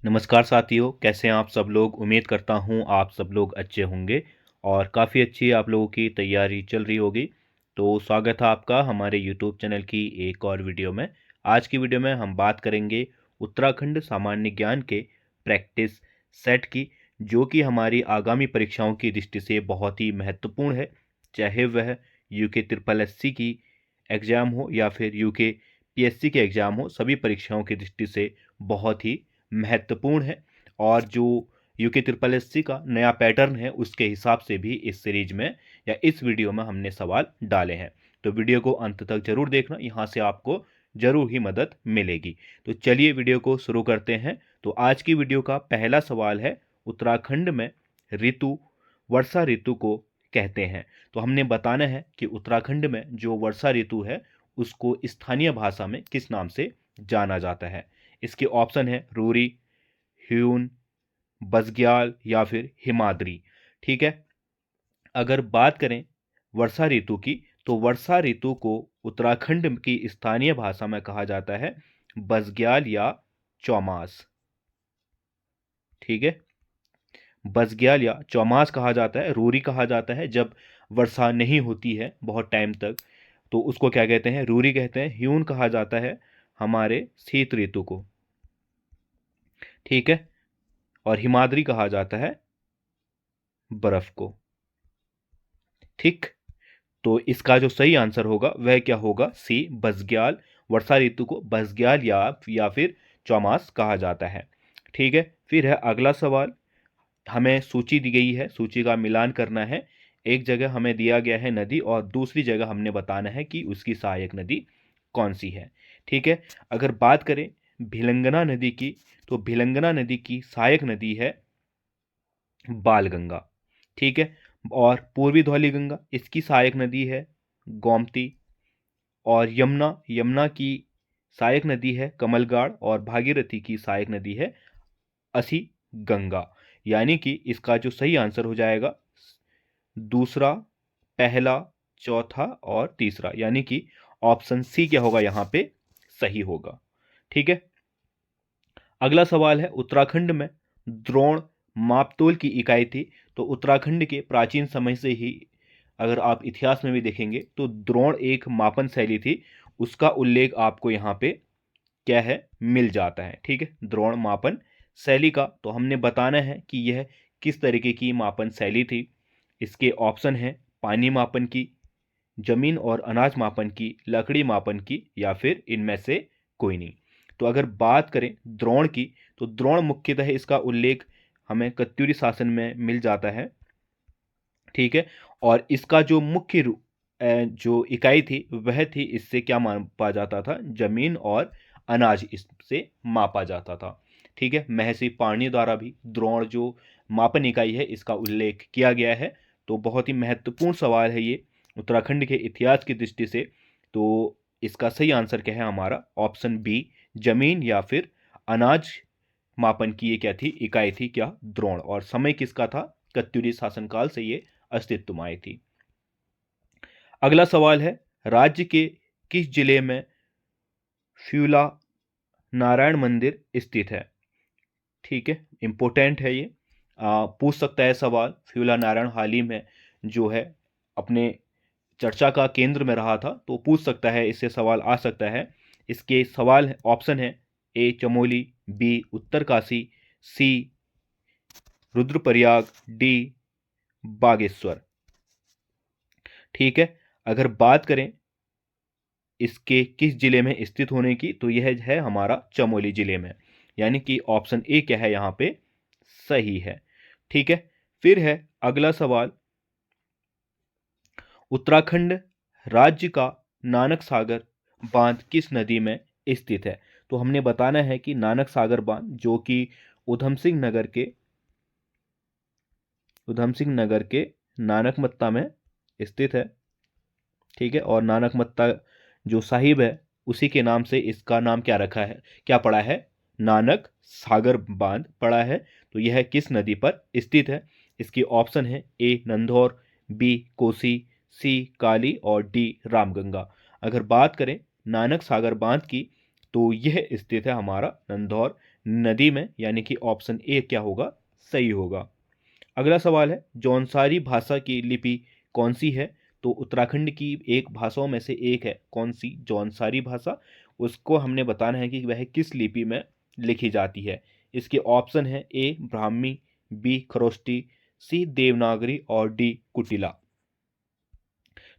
नमस्कार साथियों, कैसे हैं आप सब लोग। उम्मीद करता हूं आप सब लोग अच्छे होंगे और काफ़ी अच्छी आप लोगों की तैयारी चल रही होगी। तो स्वागत है आपका हमारे यूट्यूब चैनल की एक और वीडियो में। आज की वीडियो में हम बात करेंगे उत्तराखंड सामान्य ज्ञान के प्रैक्टिस सेट की, जो कि हमारी आगामी परीक्षाओं की दृष्टि से बहुत ही महत्वपूर्ण है। चाहे वह यूके ट्रिपल एससी की एग्ज़ाम हो या फिर यूके पीएससी के एग्ज़ाम हो, सभी परीक्षाओं की दृष्टि से बहुत ही महत्वपूर्ण है। और जो यूके ट्रिपल एससी का नया पैटर्न है, उसके हिसाब से भी इस सीरीज में या इस वीडियो में हमने सवाल डाले हैं। तो वीडियो को अंत तक जरूर देखना, यहाँ से आपको जरूर ही मदद मिलेगी। तो चलिए वीडियो को शुरू करते हैं। तो आज की वीडियो का पहला सवाल है, उत्तराखंड में ऋतु वर्षा ऋतु को कहते हैं। तो हमने बताना है कि उत्तराखंड में जो वर्षा ऋतु है उसको स्थानीय भाषा में किस नाम से जाना जाता है। इसके ऑप्शन है रूरी, ह्यून, बसग्याल या फिर हिमाद्री। ठीक है। अगर बात करें वर्षा ऋतु की, तो वर्षा ऋतु को उत्तराखंड की स्थानीय भाषा में कहा जाता है बसग्याल या चौमास। ठीक है। बसग्याल या चौमास कहा जाता है। रूरी कहा जाता है जब वर्षा नहीं होती है बहुत टाइम तक, तो उसको क्या कहते हैं, रूरी कहते हैं। ह्यून कहा जाता है हमारे शीत ऋतु को। ठीक है। और हिमाद्री कहा जाता है बर्फ को। ठीक। तो इसका जो सही आंसर होगा वह क्या होगा, सी बसग्याल। वर्षा ऋतु को बसग्याल या फिर चौमास कहा जाता है। ठीक है। फिर है अगला सवाल। हमें सूची दी गई है, सूची का मिलान करना है। एक जगह हमें दिया गया है नदी और दूसरी जगह हमने बताना है कि उसकी सहायक नदी कौन सी है। ठीक है। अगर बात करें भिलंगना नदी की, तो भिलंगना नदी की सहायक नदी है बालगंगा। ठीक है। और पूर्वी धौली गंगा, इसकी सहायक नदी है गोमती। और यमुना, यमुना की सहायक नदी है कमलगाड़। और भागीरथी की सहायक नदी है असी गंगा। यानी कि इसका जो सही आंसर हो जाएगा दूसरा, पहला, चौथा और तीसरा, यानी कि ऑप्शन सी क्या होगा यहाँ पे सही होगा। ठीक है। अगला सवाल है, उत्तराखंड में द्रोण मापतोल की इकाई थी। तो उत्तराखंड के प्राचीन समय से ही, अगर आप इतिहास में भी देखेंगे, तो द्रोण एक मापन शैली थी। उसका उल्लेख आपको यहाँ पे क्या है, मिल जाता है। ठीक है। द्रोण मापन शैली का तो हमने बताना है कि यह किस तरीके की मापन शैली थी। इसके ऑप्शन है पानी मापन की, जमीन और अनाज मापन की, लकड़ी मापन की, या फिर इनमें से कोई नहीं। तो अगर बात करें द्रोण की, तो द्रोण मुख्यतः इसका उल्लेख हमें कत्यूरी शासन में मिल जाता है। ठीक है। और इसका जो मुख्य जो इकाई थी वह थी, इससे क्या मापा जाता था, जमीन और अनाज इससे मापा जाता था। ठीक है। महर्षि पाणिनि द्वारा भी द्रोण जो मापन इकाई है इसका उल्लेख किया गया है। तो बहुत ही महत्वपूर्ण सवाल है ये उत्तराखंड के इतिहास की दृष्टि से। तो इसका सही आंसर क्या है हमारा, ऑप्शन बी, जमीन या फिर अनाज मापन की ये क्या थी, इकाई थी क्या, द्रोण। और समय किसका था, कत्यूरी शासनकाल से ये अस्तित्व में आई थी। अगला सवाल है, राज्य के किस जिले में फ्यूला नारायण मंदिर स्थित है। ठीक है। इंपॉर्टेंट है ये, पूछ सकता है सवाल। फ्यूला नारायण हाल ही में जो है अपने चर्चा का केंद्र में रहा था, तो पूछ सकता है, इससे सवाल आ सकता है। इसके सवाल ऑप्शन है ए चमोली, बी उत्तरकाशी, सी रुद्रप्रयाग, डी बागेश्वर। ठीक है। अगर बात करें इसके किस जिले में स्थित होने की, तो यह है हमारा चमोली जिले में। यानी कि ऑप्शन ए क्या है यहाँ पे सही है। ठीक है। फिर है अगला सवाल, उत्तराखंड राज्य का नानक सागर बांध किस नदी में स्थित है। तो हमने बताना है कि नानक सागर बांध जो कि उधम सिंह नगर के नानकमत्ता में स्थित है। ठीक है। और नानकमत्ता जो साहिब है उसी के नाम से इसका नाम क्या रखा है, क्या पड़ा है, नानक सागर बांध पड़ा है। तो यह किस नदी पर स्थित है। इसकी ऑप्शन है ए नंधौर, बी कोसी, सी काली और डी रामगंगा। अगर बात करें नानक सागर बांध की, तो यह स्थित है हमारा नंधौर नदी में, यानी कि ऑप्शन ए क्या होगा, सही होगा। अगला सवाल है, जौनसारी भाषा की लिपि कौन सी है? तो उत्तराखंड की एक भाषाओं में से एक है, कौन सी? जौनसारी भाषा। उसको हमने बताना है कि वह किस लिपि में लिखी जाती है। इसके ऑप्शन है, ए ब्राह्मी, बी खरोष्टी, सी देवनागरी और डी कुटिला।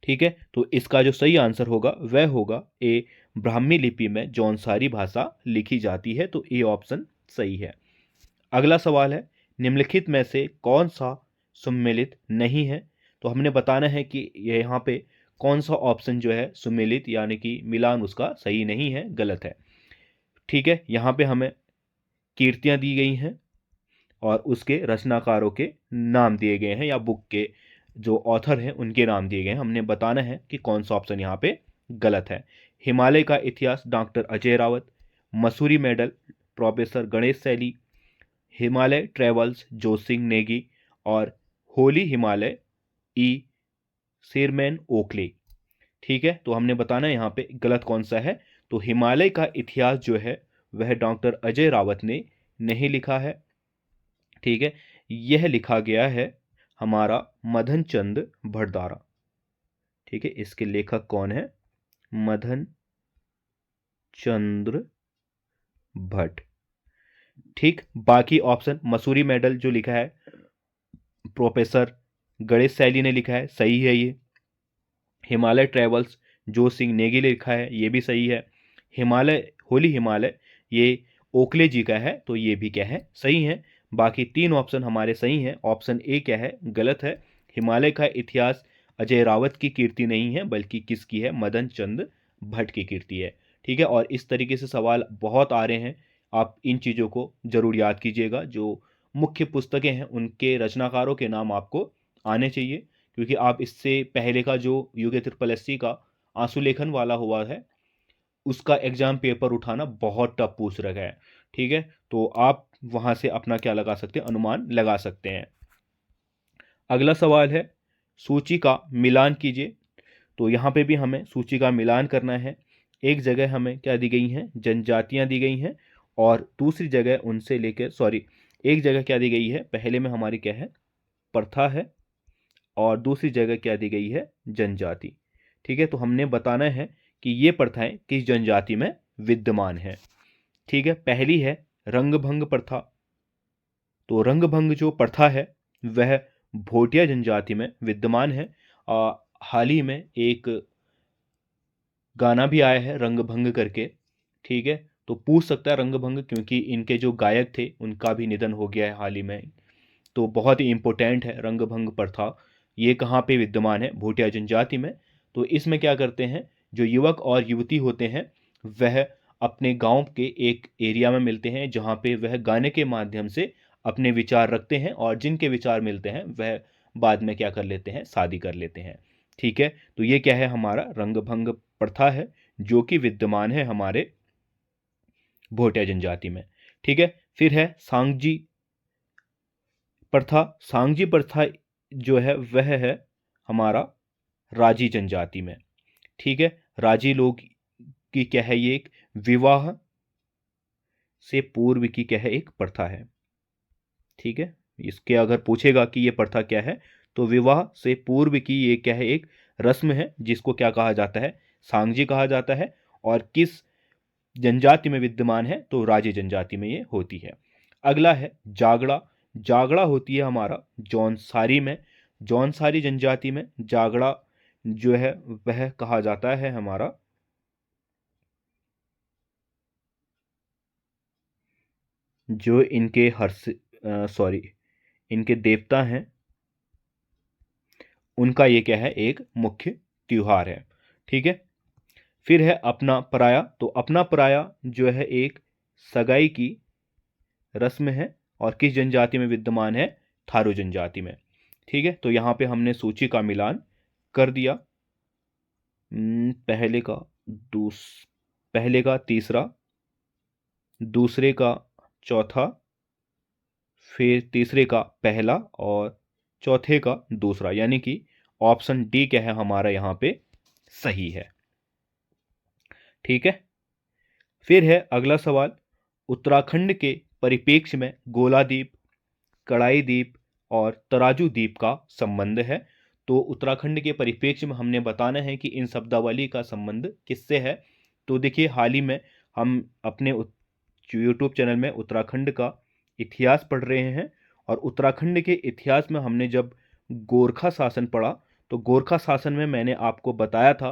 ठीक है, तो इसका जो सही आंसर होगा वह होगा ए ब्राह्मी लिपि में जौनसारी भाषा लिखी जाती है, तो ए ऑप्शन सही है। अगला सवाल है, निम्नलिखित में से कौन सा सुमेलित नहीं है? तो हमने बताना है कि यहाँ पे कौन सा ऑप्शन जो है सुमेलित यानी कि मिलान उसका सही नहीं है, गलत है। ठीक है, यहाँ पे हमें कीर्तियां दी गई हैं और उसके रचनाकारों के नाम दिए गए हैं, या बुक के जो ऑथर हैं उनके नाम दिए गए हैं। हमने बताना है कि कौन सा ऑप्शन यहाँ पे गलत है। हिमालय का इतिहास doctor Ajay Rawat, Mussoorie medley professor Ganesh Saili, Himalaya travels जोसिंग नेगी और holy Himalaya E Sherman Oakley. ठीक है, तो हमने बताना है यहाँ पे गलत कौन सा है। तो हिमालय का इतिहास जो है वह डॉक्टर अजय रावत ने नहीं लिखा है। ठीक है, यह लिखा गया है हमारा मदन चंद भट्टारा। ठीक है, इसके लेखक कौन है? मदन चंद्र भट्ट। ठीक, बाकी ऑप्शन मसूरी मेडल जो लिखा है प्रोफेसर गणेश सैली ने लिखा है, सही है ये। हिमालय ट्रेवल्स जो सिंह नेगी ने लिखा है, ये भी सही है। हिमालय होली हिमालय ये ओकले जी का है, तो ये भी क्या है, सही है। बाकी तीन ऑप्शन हमारे सही हैं। ऑप्शन ए क्या है, गलत है। हिमालय का इतिहास अजय रावत की कीर्ति नहीं है, बल्कि किसकी है? मदन चंद भट्ट की कीर्ति है। ठीक है, और इस तरीके से सवाल बहुत आ रहे हैं। आप इन चीज़ों को जरूर याद कीजिएगा। जो मुख्य पुस्तकें हैं उनके रचनाकारों के नाम आपको आने चाहिए, क्योंकि आप इससे पहले का जो यूके ट्रिपल एससी का आंसू लेखन वाला हुआ है उसका एग्जाम पेपर उठाना बहुत टफ पूछ रखा है। ठीक है, तो आप वहां से अपना क्या लगा सकते हैं, अनुमान लगा सकते हैं। अगला सवाल है, सूची का मिलान कीजिए। तो यहाँ पे भी हमें सूची का मिलान करना है। एक जगह हमें क्या दी गई हैं, जनजातियां दी गई हैं, और दूसरी जगह उनसे लेकर एक जगह क्या दी गई है, पहले में हमारी क्या है, प्रथा है, और दूसरी जगह क्या दी गई है, जनजाति। ठीक है, तो हमने बताना है कि ये प्रथाएं किस जनजाति में विद्यमान है। ठीक है, पहली है रंगभंग प्रथा। तो रंगभंग जो प्रथा है वह भोटिया जनजाति में विद्यमान है। हाल ही में एक गाना भी आया है रंगभंग करके। ठीक है, तो पूछ सकता है रंगभंग, क्योंकि इनके जो गायक थे उनका भी निधन हो गया है हाल ही में। तो बहुत ही इंपॉर्टेंट है रंगभंग प्रथा। ये कहाँ पे विद्यमान है? भोटिया जनजाति में। तो इसमें क्या करते हैं, जो युवक और युवती होते हैं वह अपने गांव के एक एरिया में मिलते हैं, जहाँ पे वह गाने के माध्यम से अपने विचार रखते हैं, और जिनके विचार मिलते हैं वह बाद में क्या कर लेते हैं, शादी कर लेते हैं। ठीक है, तो ये क्या है, हमारा रंगभंग प्रथा है जो कि विद्यमान है हमारे भोटिया जनजाति में। ठीक है, फिर है सांगजी प्रथा। सांगजी प्रथा जो है वह है हमारा राजी जनजाति में। ठीक है, राजी लोग की क्या है, ये एक विवाह से पूर्व की क्या है, एक प्रथा है। ठीक है, इसके अगर पूछेगा कि ये प्रथा क्या है, तो विवाह से पूर्व की ये क्या है, एक रस्म है, जिसको क्या कहा जाता है, सांगजी कहा जाता है। और किस जनजाति में विद्यमान है? तो राजी जनजाति में ये होती है। अगला है जागड़ा। जागड़ा होती है हमारा जौनसारी में। जौनसारी जनजाति में जागड़ा जो है वह कहा जाता है हमारा जो इनके इनके देवता हैं उनका ये क्या है, एक मुख्य त्योहार है। ठीक है, फिर है अपना पराया। तो अपना पराया जो है एक सगाई की रस्म है, और किस जनजाति में विद्यमान है? थारू जनजाति में। ठीक है, तो यहाँ पे हमने सूची का मिलान कर दिया। पहले का दूस पहले का तीसरा, दूसरे का चौथा, फिर तीसरे का पहला, और चौथे का दूसरा, यानी कि ऑप्शन डी क्या है हमारा यहाँ पे सही है। ठीक है, फिर है अगला सवाल, उत्तराखंड के परिप्रेक्ष्य में गोला द्वीप, कड़ाई द्वीप और तराजू द्वीप का संबंध है। तो उत्तराखंड के परिप्रेक्ष्य में हमने बताना है कि इन शब्दावली का संबंध किससे है। तो देखिए, हाल ही में हम अपने यूट्यूब चैनल में उत्तराखंड का इतिहास पढ़ रहे हैं, और उत्तराखंड के इतिहास में हमने जब गोरखा शासन पढ़ा, तो गोरखा शासन में मैंने आपको बताया था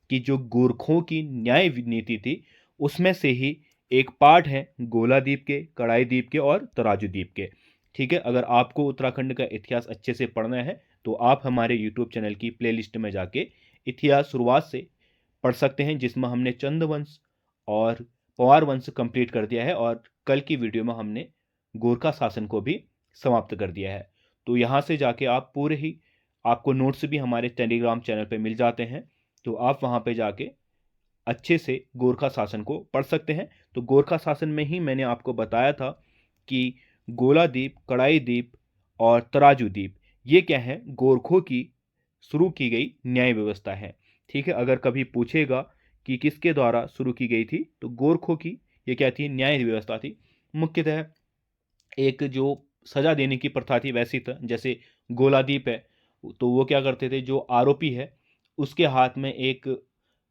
कि जो गोरखों की न्याय नीति थी उसमें से ही एक पार्ट है गोला द्वीप के, कड़ाई द्वीप के और तराजू द्वीप के। ठीक है, अगर आपको उत्तराखंड का इतिहास अच्छे से पढ़ना है तो आप हमारे यूट्यूब चैनल की प्लेलिस्ट में जाके इतिहास शुरुआत से पढ़ सकते हैं, जिसमें हमने चंद वंश और पवार वंश कंप्लीट कर दिया है, और कल की वीडियो में हमने गोरखा शासन को भी समाप्त कर दिया है। तो यहाँ से जाके आप पूरे ही, आपको नोट्स भी हमारे टेलीग्राम चैनल पे मिल जाते हैं, तो आप वहाँ पे जाके अच्छे से गोरखा शासन को पढ़ सकते हैं। तो गोरखा शासन में ही मैंने आपको बताया था कि गोला द्वीप, कड़ाई द्वीप और तराजू द्वीप ये क्या है, गोरखों की शुरू की गई न्याय व्यवस्था है। ठीक है, अगर कभी पूछेगा कि किसके द्वारा शुरू की गई थी, तो गोरखों की ये क्या थी, न्याय व्यवस्था थी। मुख्यतः एक जो सजा देने की प्रथा थी वैसी था, जैसे गोलादीप है तो वो क्या करते थे, जो आरोपी है उसके हाथ में एक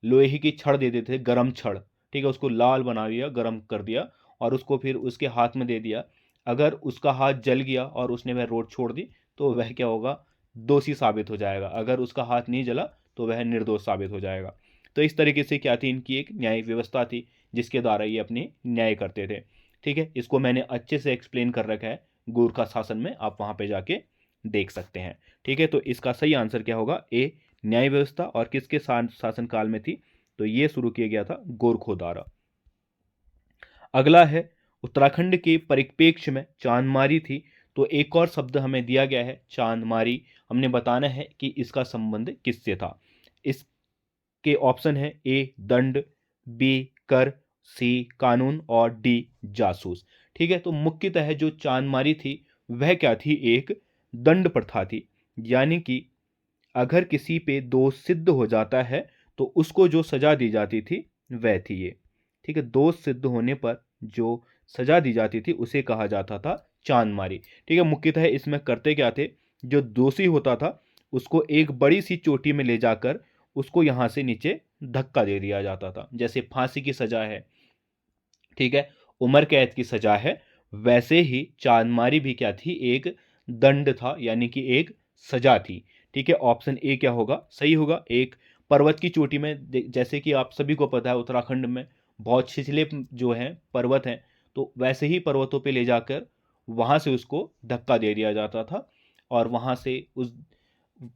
लोहे की छड़ दे देते थे, गरम छड़। ठीक है, उसको लाल बना दिया, गरम कर दिया, और उसको फिर उसके हाथ में दे दिया। अगर उसका हाथ जल गया और उसने वह रोड छोड़ दी तो वह क्या होगा, दोषी साबित हो जाएगा। अगर उसका हाथ नहीं जला तो वह निर्दोष साबित हो जाएगा। तो इस तरीके से क्या थी, इनकी एक न्याय व्यवस्था थी जिसके द्वारा ये अपने न्याय करते थे। ठीक है, इसको मैंने अच्छे से एक्सप्लेन कर रखा है गोरखा शासन में, आप वहां पे जाके देख सकते हैं। ठीक है, तो इसका सही आंसर क्या होगा, ए, न्याय व्यवस्था। और किसके शासन काल में थी, तो ये शुरू किया गया था गोरखों द्वारा। अगला है, उत्तराखंड के परिप्रेक्ष्य में चांदमारी थी। तो एक और शब्द हमें दिया गया है चांदमारी, हमने बताना है कि इसका संबंध किससे था। इसके ऑप्शन है ए दंड, बी कर, सी कानून और डी जासूस। ठीक है, तो मुख्यतः जो चांदमारी थी वह क्या थी, एक दंड प्रथा थी। यानी कि अगर किसी पे दोष सिद्ध हो जाता है तो उसको जो सजा दी जाती थी वह थी ये। ठीक है, दोष सिद्ध होने पर जो सजा दी जाती थी उसे कहा जाता था चांदमारी। ठीक है, मुख्यतः इसमें करते क्या थे, जो दोषी होता था उसको एक बड़ी सी चोटी में ले जाकर उसको यहाँ से नीचे धक्का दे दिया जाता था। जैसे फांसी की सजा है, ठीक है, उम्र कैद की सजा है, वैसे ही चांदमारी भी क्या थी, एक दंड था, यानी कि एक सजा थी। ठीक है, ऑप्शन ए क्या होगा, सही होगा। एक पर्वत की चोटी में, जैसे कि आप सभी को पता है उत्तराखंड में बहुत छिछले जो हैं पर्वत हैं, तो वैसे ही पर्वतों पे ले जाकर वहां से उसको धक्का दे दिया जाता था, और वहां से उस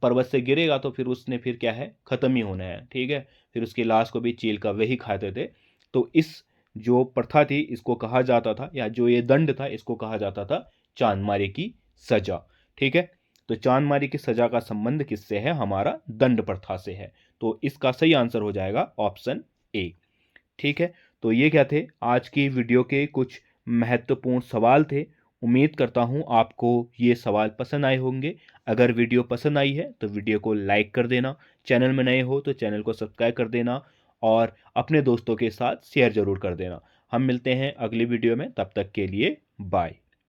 पर्वत से गिरेगा तो फिर उसने फिर क्या है, खत्म ही होना है। ठीक है, फिर उसकी लाश को भी चील का वही खाते थे। तो इस जो प्रथा थी इसको कहा जाता था, या जो ये दंड था इसको कहा जाता था चांदमारी की सजा। ठीक है, तो चांदमारी की सजा का संबंध किससे है, हमारा दंड प्रथा से है। तो इसका सही आंसर हो जाएगा ऑप्शन ए। ठीक है, तो ये क्या थे, आज की वीडियो के कुछ महत्वपूर्ण सवाल थे। उम्मीद करता हूँ आपको ये सवाल पसंद आए होंगे। अगर वीडियो पसंद आई है तो वीडियो को लाइक कर देना, चैनल में नए हो तो चैनल को सब्सक्राइब कर देना, और अपने दोस्तों के साथ शेयर ज़रूर कर देना। हम मिलते हैं अगली वीडियो में, तब तक के लिए बाय।